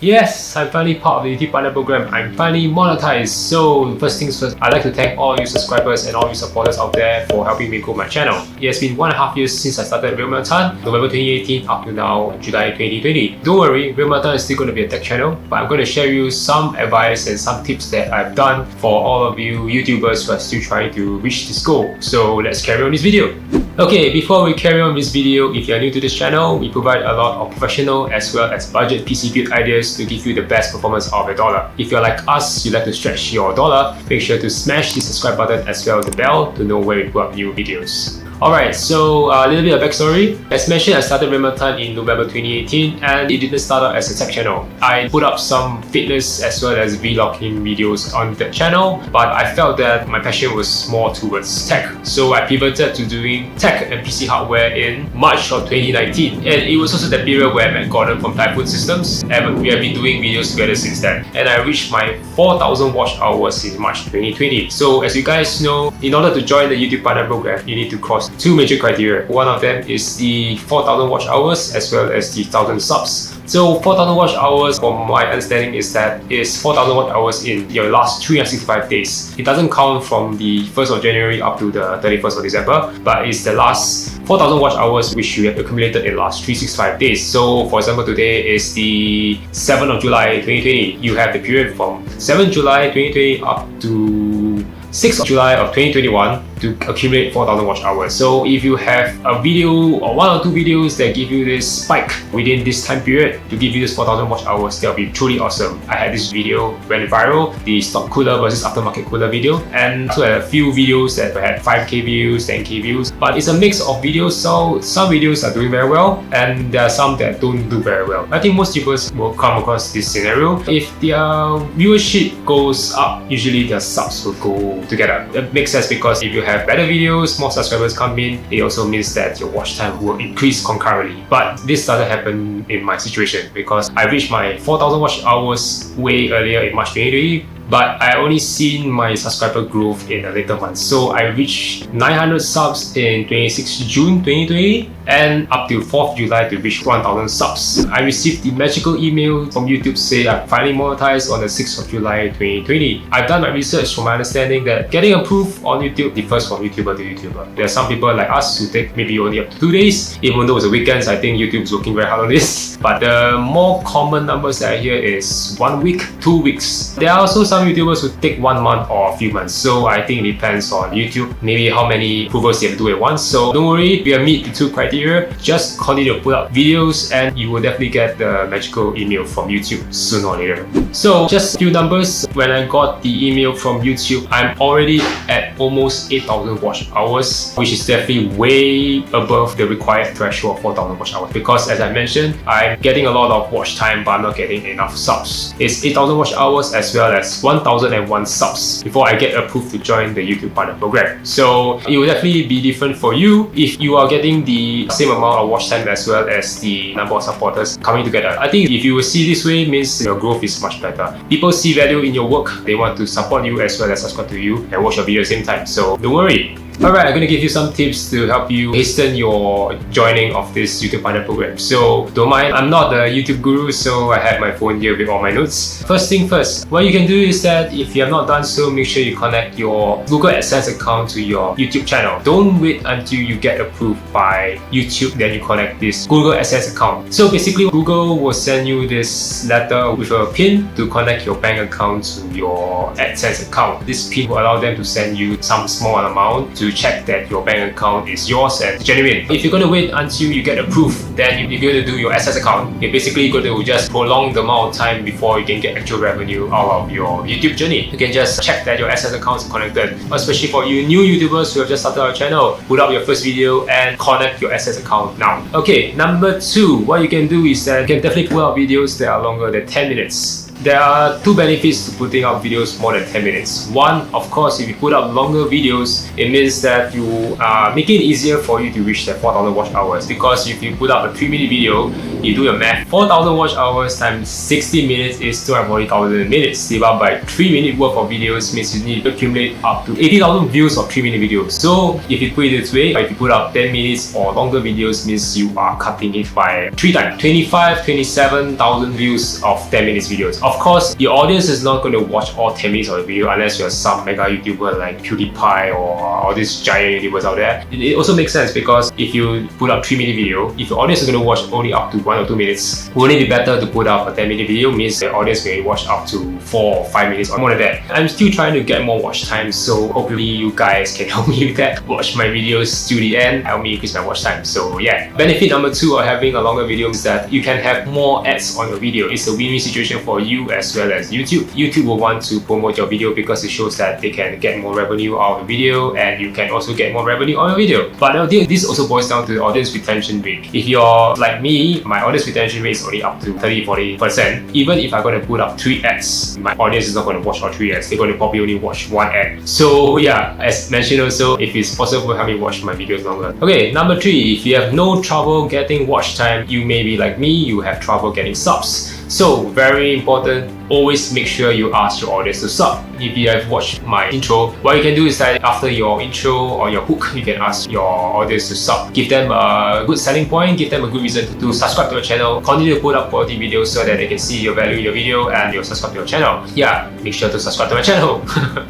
Yes, I'm finally part of the YouTube Partner Program. I'm finally monetized. So first things first, I'd like to thank all you subscribers and all you supporters out there for helping me grow my channel. It has been 1.5 years since I started RealMelTan, November 2018 up to now, July 2020. Don't worry, RealMelTan is still going to be a tech channel, but I'm going to share you some advice and some tips that I've done for all of you YouTubers who are still trying to reach this goal. So let's carry on this video. Okay, before we carry on this video, if you're new to this channel, we provide a lot of professional as well as budget PC build ideas to give you the best performance out of your dollar. If you're like us, you like to stretch your dollar, make sure to smash the subscribe button as well as the bell to know when we put up new videos. Alright, so a little bit of backstory. As mentioned, I started RealMelTan in November 2018 and it didn't start out as a tech channel. I put up some fitness as well as vlogging videos on that channel, but I felt that my passion was more towards tech. So I pivoted to doing tech and PC hardware in March of 2019. And it was also the period where I met Gordon from Typhoon Systems and we have been doing videos together since then. And I reached my 4,000 watch hours in March 2020. So as you guys know, in order to join the YouTube Partner Program, you need to cross two major criteria. One of them is the 4,000 watch hours as well as the 1,000 subs. So 4,000 watch hours, from my understanding, is 4,000 watch hours in your last 365 days. It doesn't count from the 1st of January up to the 31st of December, but it's the last 4,000 watch hours which you have accumulated in the last 365 days. So for example, today is the 7th of July 2020. You have the period from 7th July 2020 up to 6th of July of 2021 to accumulate 4,000 watch hours. So if you have a video or one or two videos that give you this spike within this time period to give you this 4,000 watch hours, that'll be truly awesome. I had this video went viral, the stock cooler versus aftermarket cooler video, and also had a few videos that had 5k views, 10k views, but it's a mix of videos. So some videos are doing very well and there are some that don't do very well. I think most YouTubers will come across this scenario. If their viewership goes up, usually their subs will go together. That makes sense because if you have better videos, more subscribers come in, it also means that your watch time will increase concurrently. But this doesn't happen in my situation because I reached my 4,000 watch hours way earlier in March 2020. But I only seen my subscriber growth in a later month. So I reached 900 subs in 26 June 2020 and up till 4th July to reach 1,000 subs. I received the magical email from YouTube say I finally monetized on the 6th of July 2020. I've done my research from my understanding that getting approved on YouTube differs from YouTuber to YouTuber. There are some people like us who take maybe only up to 2 days. Even though it's a weekends, I think YouTube is working very hard on this. But the more common numbers that I hear is 1 week, 2 weeks. There are also some YouTubers who take 1 month or a few months. So I think it depends on YouTube, maybe how many approvals you have to do at once. So don't worry, we have meet the two criteria. Just continue to put up videos and you will definitely get the magical email from YouTube sooner or later. So just a few numbers. When I got the email from YouTube, I'm already at almost 8,000 watch hours, which is definitely way above the required threshold of 4,000 watch hours. Because as I mentioned, I'm getting a lot of watch time, but I'm not getting enough subs. It's 8,000 watch hours as well as 1,001 subs before I get approved to join the YouTube Partner Program. So it will definitely be different for you if you are getting the same amount of watch time as well as the number of supporters coming together. I think if you will see this way, means your growth is much better. People see value in your work, they want to support you as well as subscribe to you and watch your video at the same time. So don't worry. Alright, I'm going to give you some tips to help you hasten your joining of this YouTube Partner Program. So don't mind, I'm not a YouTube guru, so I have my phone here with all my notes. First thing first, what you can do is that if you have not done so, make sure you connect your Google AdSense account to your YouTube channel. Don't wait until you get approved by YouTube, then you connect this Google AdSense account. So basically, Google will send you this letter with a pin to connect your bank account to your AdSense account. This pin will allow them to send you some small amount to check that your bank account is yours and genuine. If you're going to wait until you get approved, then you're going to do your AdSense account. You're basically going to just prolong the amount of time before you can get actual revenue out of your YouTube journey. You can just check that your AdSense account is connected. Especially for you new YouTubers who have just started our channel, put up your first video and connect your AdSense account now. Okay, number 2, what you can do is that you can definitely put out videos that are longer than 10 minutes. There are two benefits to putting out videos more than 10 minutes. One, of course, if you put out longer videos, it means that you are making it easier for you to reach that 4,000 watch hours. Because if you put out up a 3-minute video, you do your math, 4,000 watch hours times 60 minutes is 240,000 minutes. Divided by 3-minute worth of videos means you need to accumulate up to 80,000 views of 3-minute videos. So if you put it this way, if you put up 10 minutes or longer videos means you are cutting it by 3 times. 27,000 views of 10 minutes videos. Of course, your audience is not going to watch all 10 minutes of the video unless you're some mega YouTuber like PewDiePie or all these giant YouTubers out there. It also makes sense because if you put up 3-minute video, if your audience is going to watch only up to 1 or 2 minutes, wouldn't it be better to put up a 10-minute video? Means the audience may watch up to 4 or 5 minutes or more than that. I'm still trying to get more watch time, so hopefully you guys can help me with that. Watch my videos to the end, help me increase my watch time. So yeah. Benefit number 2 of having a longer video is that you can have more ads on your video. It's a win-win situation for you as well as YouTube. YouTube will want to promote your video because it shows that they can get more revenue out of the video, and you can also get more revenue on your video. But this also boils down to the audience retention rate. If you're like me, my audience retention rate is only up to 30-40%. Even if I'm going to put up 3 ads, my audience is not going to watch all 3 ads. They're going to probably only watch 1 ad. So yeah, as mentioned also, if it's possible, help me watch my videos longer. Okay, number 3, if you have no trouble getting watch time, you may be like me, you have trouble getting subs. So very important, always make sure you ask your audience to sub. If you have watched my intro, what you can do is that after your intro or your hook, you can ask your audience to sub. Give them a good selling point, give them a good reason to subscribe to your channel. Continue to put up quality videos so that they can see your value in your video and you'll subscribe to your channel. Yeah, make sure to subscribe to my channel.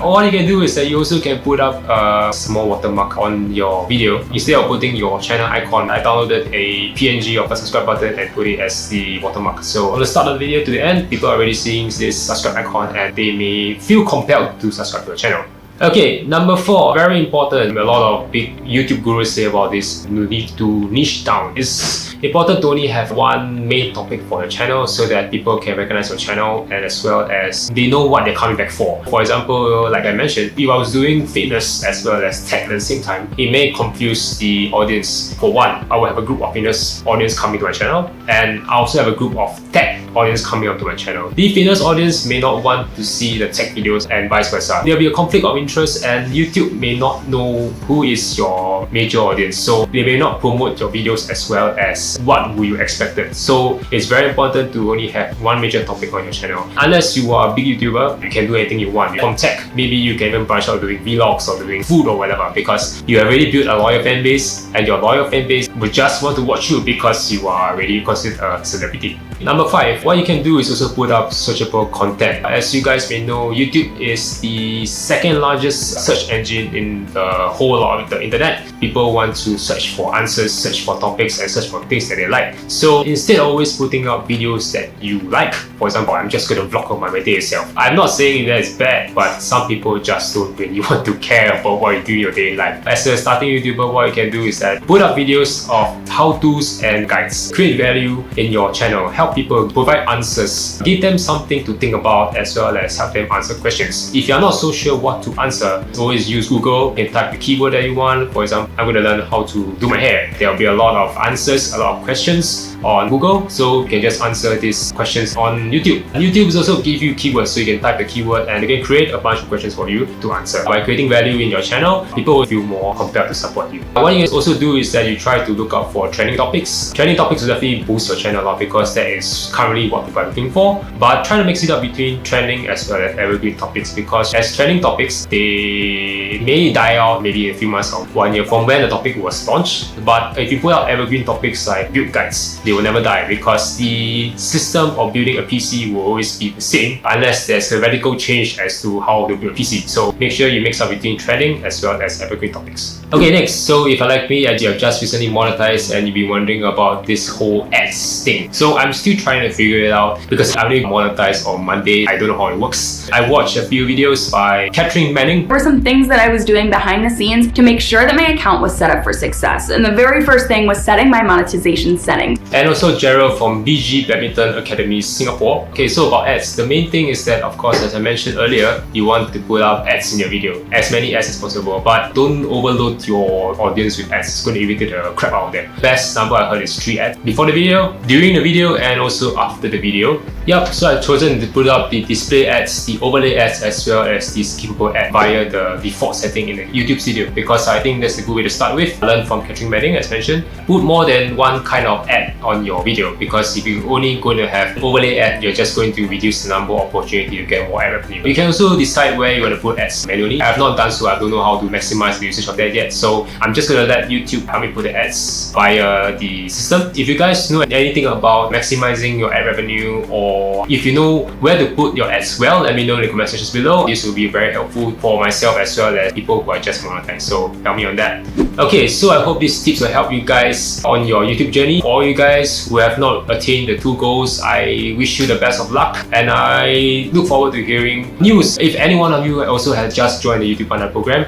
All you can do is that you also can put up a small watermark on your video. Instead of putting your channel icon, I downloaded a PNG of the subscribe button and put it as the watermark. So on the start of the video to the end, people are already seeing this subscribe icon and they may feel compelled to subscribe to your channel. Okay, number 4, very important. A lot of big YouTube gurus say about this, you need to niche down. It's important to only have one main topic for your channel so that people can recognize your channel and as well as they know what they're coming back for. For example, like I mentioned, if I was doing fitness as well as tech at the same time, it may confuse the audience. For one, I will have a group of fitness audience coming to my channel, and I also have a group of tech audience coming onto my channel. The fitness audience may not want to see the tech videos and vice versa. There'll be a conflict of interest and YouTube may not know who is your major audience, so they may not promote your videos as well as what you expected. So it's very important to only have one major topic on your channel. Unless you are a big YouTuber, you can do anything you want. From tech, maybe you can even branch out doing vlogs or doing food or whatever, because you have already built a loyal fan base and your loyal fan base will just want to watch you because you are already considered a celebrity. Number 5, what you can do is also put up searchable content. As you guys may know, YouTube is the second largest search engine in the whole of the internet. People want to search for answers, search for topics, and search for things that they like. So instead of always putting out videos that you like, for example, I'm just going to vlog on my day itself. I'm not saying that it's bad, but some people just don't really want to care about what you do in your daily life. As a starting YouTuber, what you can do is that put up videos of how-tos and guides. Create value in your channel. Help people, provide answers. Give them something to think about as well as help them answer questions. If you're not so sure what to answer, always use Google and type the keyword that you want. For example, I'm going to learn how to do my hair. There'll be a lot of answers, a lot of questions on Google, so you can just answer these questions on YouTube. YouTube is also give you keywords, so you can type the keyword and they can create a bunch of questions for you to answer. By creating value in your channel, people will feel more compelled to support you. What you can also do is that you try to look out for trending topics. Trending topics will definitely boost your channel a lot because that is currently what people are looking for. But try to mix it up between trending as well as evergreen topics, because as trending topics, they may die out maybe a few months or 1 year from when the topic was launched. But if you put out evergreen topics like build guides, they will never die because the system of building a PC will always be the same unless there's a radical change as to how to build a PC. So make sure you mix up between trending as well as evergreen topics. Okay, next. So if you're like me, you have just recently monetized and you've been wondering about this whole ads thing. So I'm still trying to figure it out because I only monetized on Monday. I don't know how it works. I watched a few videos by Catherine Manning. There were some things that I was doing behind the scenes to make sure that my account was set up for success. And the very first thing was setting my monetization settings. And also Gerald from BG Badminton Academy Singapore. Okay, so about ads, the main thing is that, of course, as I mentioned earlier, you want to put up ads in your video, as many ads as possible, but don't overload your audience with ads. It's going to irritate the crap out of them. Best number I heard is 3 ads before the video, during the video, and also after the video. Yep, so I've chosen to put up the display ads, the overlay ads, as well as the skippable ad via the default setting in the YouTube Studio, because I think that's a good way to start with. Learn from Catherine Manning, as mentioned. Put more than one kind of ad on your video, because if you're only going to have overlay ad, you're just going to reduce the number of opportunity to get more ad revenue. You can also decide where you want to put ads manually. I have not done so, I don't know how to maximize the usage of that yet, so I'm just going to let YouTube help me put the ads via the system. If you guys know anything about maximizing your ad revenue, or if you know where to put your ads well, let me know in the comment sections below. This will be very helpful for myself as well as people who are just monetized, so help me on that. Okay, so I hope these tips will help you guys on your YouTube journey. For all you guys who have not attained the 2 goals, I wish you the best of luck, and I look forward to hearing news. If any one of you also has just joined the YouTube Partner Program,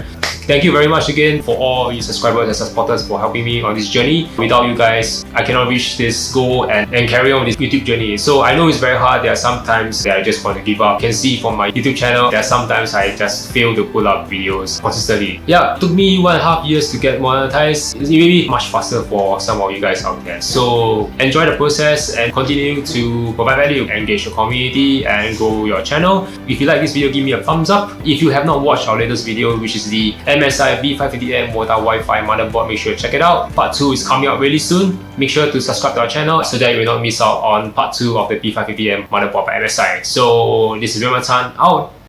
thank you very much again for all you subscribers and supporters for helping me on this journey. Without you guys, I cannot reach this goal and carry on this YouTube journey. So I know it's very hard. There are some times that I just want to give up. You can see from my YouTube channel, there are sometimes I just fail to pull up videos consistently. Yeah, it took me 1.5 years to get monetized. It may be much faster for some of you guys out there. So enjoy the process and continue to provide value, engage your community, and grow your channel. If you like this video, give me a thumbs up. If you have not watched our latest video, which is the MSI B550M Water Wi-Fi motherboard, make sure to check it out. Part 2 is coming out really soon. Make sure to subscribe to our channel so that you will not miss out on part 2 of the B550M motherboard by MSI. So this is RealMelTan out.